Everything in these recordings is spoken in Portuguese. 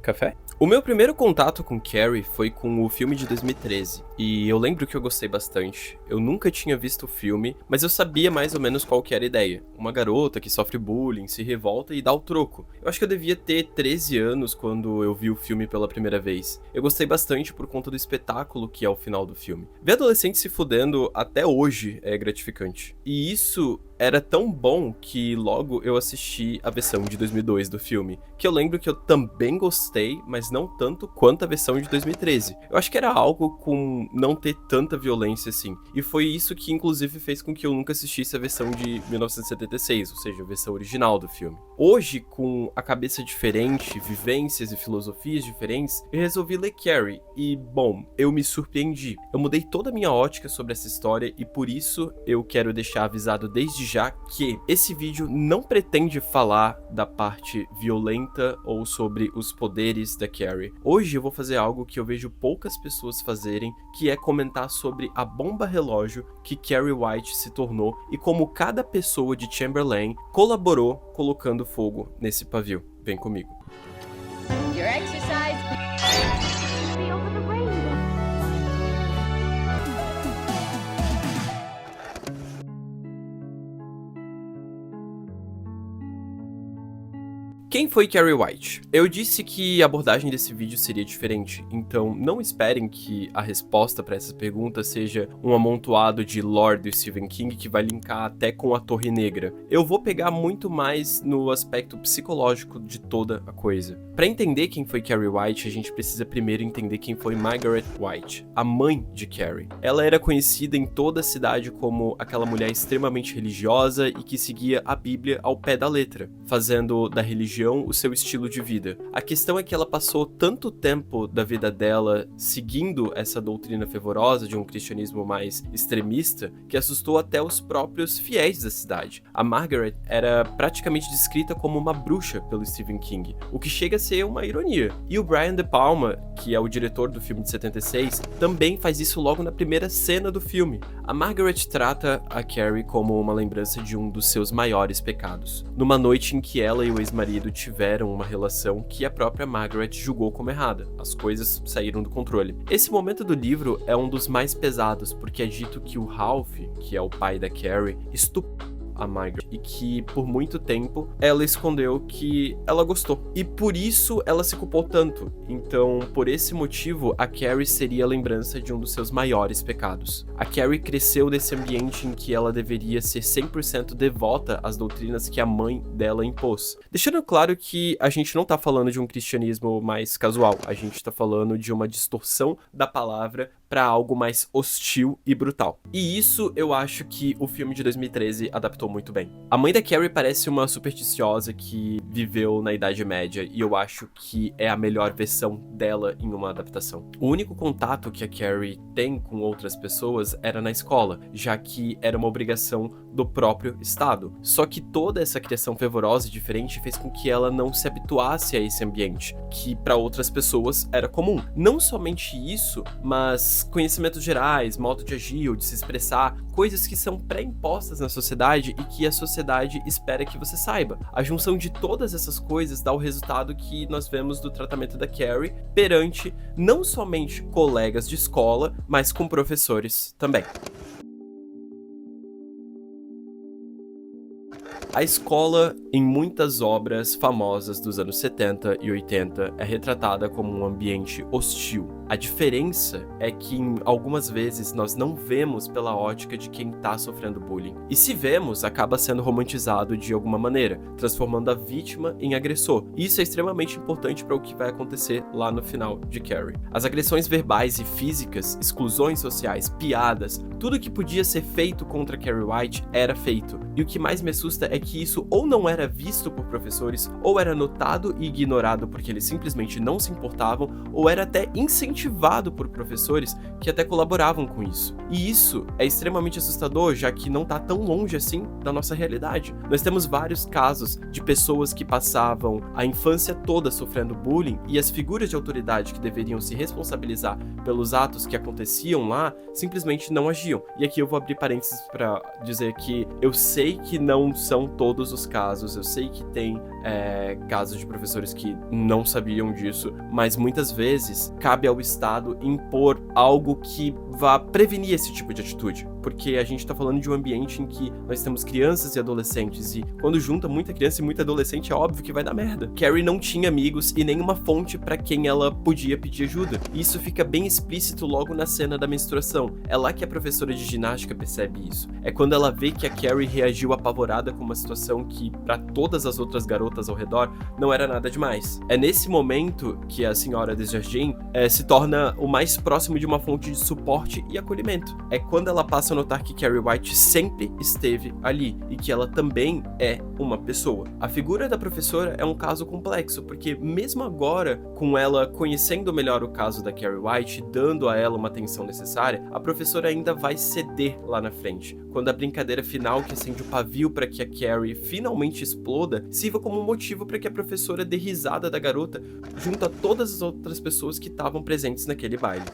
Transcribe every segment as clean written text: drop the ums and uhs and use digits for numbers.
Café? O meu primeiro contato com Carrie foi com o filme de 2013, e eu lembro que eu gostei bastante. Eu nunca tinha visto o filme, mas eu sabia mais ou menos qual que era a ideia. Uma garota que sofre bullying, se revolta e dá o troco. Eu acho que eu devia ter 13 anos quando eu vi o filme pela primeira vez. Eu gostei bastante por conta do espetáculo que é o final do filme. Ver adolescentes se fudendo até hoje é gratificante. E isso era tão bom que logo eu assisti a versão de 2002 do filme, que eu lembro que eu também gostei, mas não tanto quanto a versão de 2013. Eu acho que era algo com não ter tanta violência assim, e foi isso que inclusive fez com que eu nunca assistisse a versão de 1976, ou seja, a versão original do filme. Hoje, com a cabeça diferente, vivências e filosofias diferentes, eu resolvi ler Carrie, e bom, eu me surpreendi. Eu mudei toda a minha ótica sobre essa história e por isso eu quero deixar avisado desde já que esse vídeo não pretende falar da parte violenta ou sobre os poderes da Carrie. Hoje eu vou fazer algo que eu vejo poucas pessoas fazerem, que é comentar sobre a bomba relógio que Carrie White se tornou e como cada pessoa de Chamberlain colaborou colocando fogo nesse pavio. Vem comigo. Your exercise. Over the rainbow. Quem foi Carrie White? Eu disse que a abordagem desse vídeo seria diferente, então não esperem que a resposta para essa pergunta seja um amontoado de lore do Stephen King que vai linkar até com a Torre Negra. Eu vou pegar muito mais no aspecto psicológico de toda a coisa. Para entender quem foi Carrie White, a gente precisa primeiro entender quem foi Margaret White, a mãe de Carrie. Ela era conhecida em toda a cidade como aquela mulher extremamente religiosa e que seguia a Bíblia ao pé da letra, fazendo da religião o seu estilo de vida. A questão é que ela passou tanto tempo da vida dela seguindo essa doutrina fervorosa de um cristianismo mais extremista que assustou até os próprios fiéis da cidade. A Margaret era praticamente descrita como uma bruxa pelo Stephen King, o que chega a ser uma ironia. E o Brian De Palma, que é o diretor do filme de 76, também faz isso logo na primeira cena do filme. A Margaret trata a Carrie como uma lembrança de um dos seus maiores pecados, numa noite em que ela e o ex-marido tiveram uma relação que a própria Margaret julgou como errada. As coisas saíram do controle. Esse momento do livro é um dos mais pesados, porque é dito que o Ralph, que é o pai da Carrie, estuprou a Margaret e que por muito tempo ela escondeu que ela gostou e por isso ela se culpou tanto. Então, por esse motivo, a Carrie seria a lembrança de um dos seus maiores pecados. A Carrie cresceu nesse ambiente em que ela deveria ser 100% devota às doutrinas que a mãe dela impôs. Deixando claro que a gente não tá falando de um cristianismo mais casual, a gente tá falando de uma distorção da palavra para algo mais hostil e brutal. E isso eu acho que o filme de 2013 adaptou muito bem. A mãe da Carrie parece uma supersticiosa que viveu na Idade Média e eu acho que é a melhor versão dela em uma adaptação. O único contato que a Carrie tem com outras pessoas era na escola, já que era uma obrigação do próprio Estado. Só que toda essa criação fervorosa e diferente fez com que ela não se habituasse a esse ambiente, que para outras pessoas era comum. Não somente isso, mas conhecimentos gerais, modo de agir ou de se expressar, coisas que são pré-impostas na sociedade e que a sociedade espera que você saiba. A junção de todas essas coisas dá o resultado que nós vemos do tratamento da Carrie perante não somente colegas de escola, mas com professores também. A escola, em muitas obras famosas dos anos 70 e 80, é retratada como um ambiente hostil. A diferença é que, algumas vezes, nós não vemos pela ótica de quem está sofrendo bullying. E se vemos, acaba sendo romantizado de alguma maneira, transformando a vítima em agressor. E isso é extremamente importante para o que vai acontecer lá no final de Carrie. As agressões verbais e físicas, exclusões sociais, piadas, tudo que podia ser feito contra Carrie White era feito. E o que mais me assusta é que isso ou não era visto por professores, ou era notado e ignorado porque eles simplesmente não se importavam, ou era até incentivado incentivado por professores que até colaboravam com isso. E isso é extremamente assustador, já que não tá tão longe assim da nossa realidade. Nós temos vários casos de pessoas que passavam a infância toda sofrendo bullying e as figuras de autoridade que deveriam se responsabilizar pelos atos que aconteciam lá simplesmente não agiam. E aqui eu vou abrir parênteses para dizer que eu sei que não são todos os casos, eu sei que tem casos de professores que não sabiam disso, mas muitas vezes cabe ao Estado impor algo que vá prevenir esse tipo de atitude, porque a gente tá falando de um ambiente em que nós temos crianças e adolescentes, e quando junta muita criança e muito adolescente é óbvio que vai dar merda. Carrie não tinha amigos e nenhuma fonte pra quem ela podia pedir ajuda, e isso fica bem explícito logo na cena da menstruação. É lá que a professora de ginástica percebe isso. É quando ela vê que a Carrie reagiu apavorada com uma situação que pra todas as outras garotas ao redor não era nada demais. É nesse momento que a senhora Desjardins se torna o mais próximo de uma fonte de suporte e acolhimento. É quando ela passa a notar que Carrie White sempre esteve ali e que ela também é uma pessoa. A figura da professora é um caso complexo, porque mesmo agora, com ela conhecendo melhor o caso da Carrie White, dando a ela uma atenção necessária, a professora ainda vai ceder lá na frente, quando a brincadeira final que acende o pavio para que a Carrie finalmente exploda sirva como um motivo para que a professora dê risada da garota junto a todas as outras pessoas que estavam presentes naquele baile.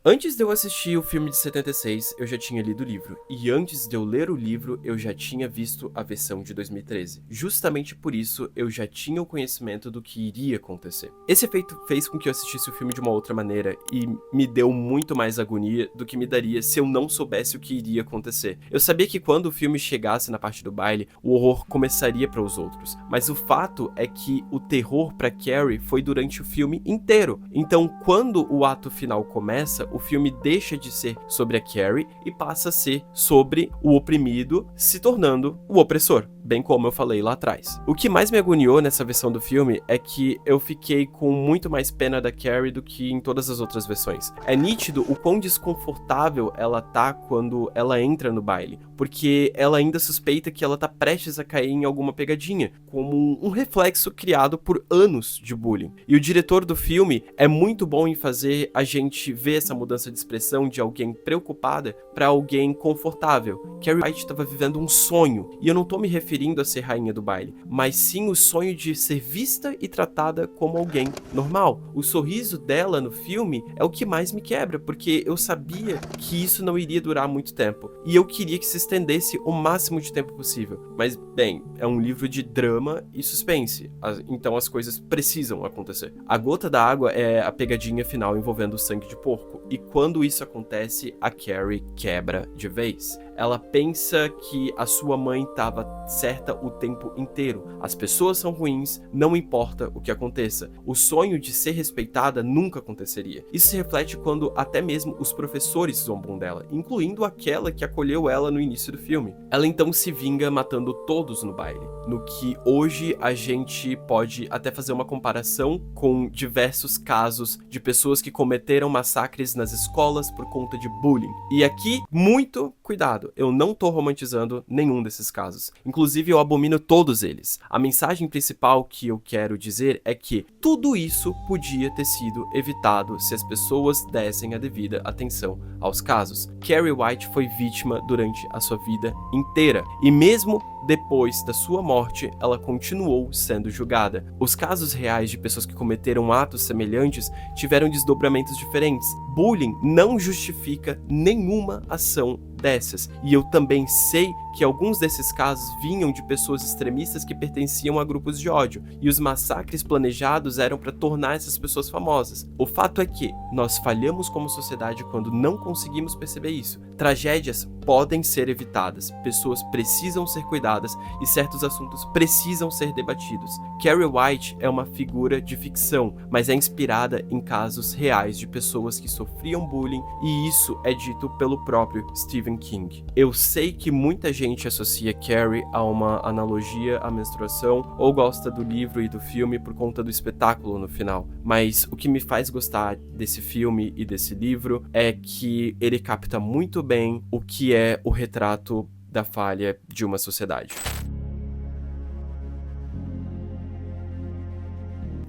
Antes de eu assistir o filme de 76, eu já tinha lido o livro, e antes de eu ler o livro, eu já tinha visto a versão de 2013. Justamente por isso, eu já tinha o conhecimento do que iria acontecer. Esse efeito fez com que eu assistisse o filme de uma outra maneira, e me deu muito mais agonia do que me daria se eu não soubesse o que iria acontecer. Eu sabia que quando o filme chegasse na parte do baile, o horror começaria para os outros, mas o fato é que o terror para Carrie foi durante o filme inteiro. Então, quando o ato final começa, o filme deixa de ser sobre a Carrie e passa a ser sobre o oprimido se tornando o opressor, bem como eu falei lá atrás. O que mais me agoniou nessa versão do filme é que eu fiquei com muito mais pena da Carrie do que em todas as outras versões. É nítido o quão desconfortável ela tá quando ela entra no baile, porque ela ainda suspeita que ela tá prestes a cair em alguma pegadinha, como um reflexo criado por anos de bullying. E o diretor do filme é muito bom em fazer a gente ver essa mudança de expressão de alguém preocupada para alguém confortável. Carrie White estava vivendo um sonho, e eu não tô me referindo a ser rainha do baile, mas sim o sonho de ser vista e tratada como alguém normal. O sorriso dela no filme é o que mais me quebra, porque eu sabia que isso não iria durar muito tempo, e eu queria que se estendesse o máximo de tempo possível. Mas, bem, é um livro de drama e suspense, então as coisas precisam acontecer. A gota d'água é a pegadinha final envolvendo o sangue de porco, e quando isso acontece, a Carrie quebra de vez. Ela pensa que a sua mãe estava certa o tempo inteiro. As pessoas são ruins, não importa o que aconteça. O sonho de ser respeitada nunca aconteceria. Isso se reflete quando até mesmo os professores zombam dela, incluindo aquela que acolheu ela no início do filme. Ela então se vinga matando todos no baile, no que hoje a gente pode até fazer uma comparação com diversos casos de pessoas que cometeram massacres nas escolas por conta de bullying. E aqui, muito cuidado. Eu não tô romantizando nenhum desses casos. Inclusive, eu abomino todos eles. A mensagem principal que eu quero dizer é que tudo isso podia ter sido evitado se as pessoas dessem a devida atenção aos casos. Carrie White foi vítima durante a sua vida inteira, e mesmo depois da sua morte, ela continuou sendo julgada. Os casos reais de pessoas que cometeram atos semelhantes tiveram desdobramentos diferentes. Bullying não justifica nenhuma ação dessas, e eu também sei que alguns desses casos vinham de pessoas extremistas que pertenciam a grupos de ódio, e os massacres planejados eram para tornar essas pessoas famosas. O fato é que nós falhamos como sociedade quando não conseguimos perceber isso. Tragédias podem ser evitadas, pessoas precisam ser cuidadas e certos assuntos precisam ser debatidos. Carrie White é uma figura de ficção, mas é inspirada em casos reais de pessoas que sofriam bullying, e isso é dito pelo próprio Stephen King. Eu sei que muita gente associa Carrie a uma analogia à menstruação ou gosta do livro e do filme por conta do espetáculo no final, mas o que me faz gostar desse filme e desse livro é que ele capta muito bem o que é o retrato da falha de uma sociedade.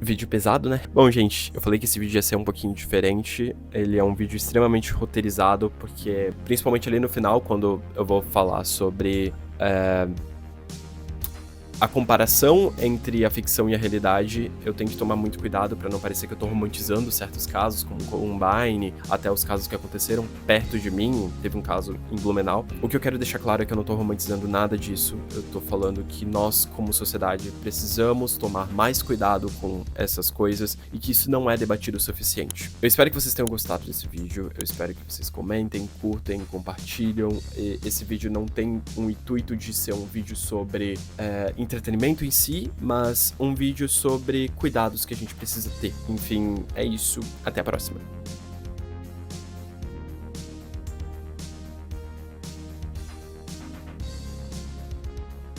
Vídeo pesado, né? Bom, gente, eu falei que esse vídeo ia ser um pouquinho diferente. Ele é um vídeo extremamente roteirizado, porque, principalmente ali no final, quando eu vou falar sobre a comparação entre a ficção e a realidade, eu tenho que tomar muito cuidado pra não parecer que eu tô romantizando certos casos, como Columbine, até os casos que aconteceram perto de mim. Teve um caso em Blumenau. O que eu quero deixar claro é que eu não tô romantizando nada disso. Eu tô falando que nós, como sociedade, precisamos tomar mais cuidado com essas coisas e que isso não é debatido o suficiente. Eu espero que vocês tenham gostado desse vídeo. Eu espero que vocês comentem, curtem, compartilham. Esse vídeo não tem um intuito de ser um vídeo sobre entretenimento em si, mas um vídeo sobre cuidados que a gente precisa ter. Enfim, é isso. Até a próxima.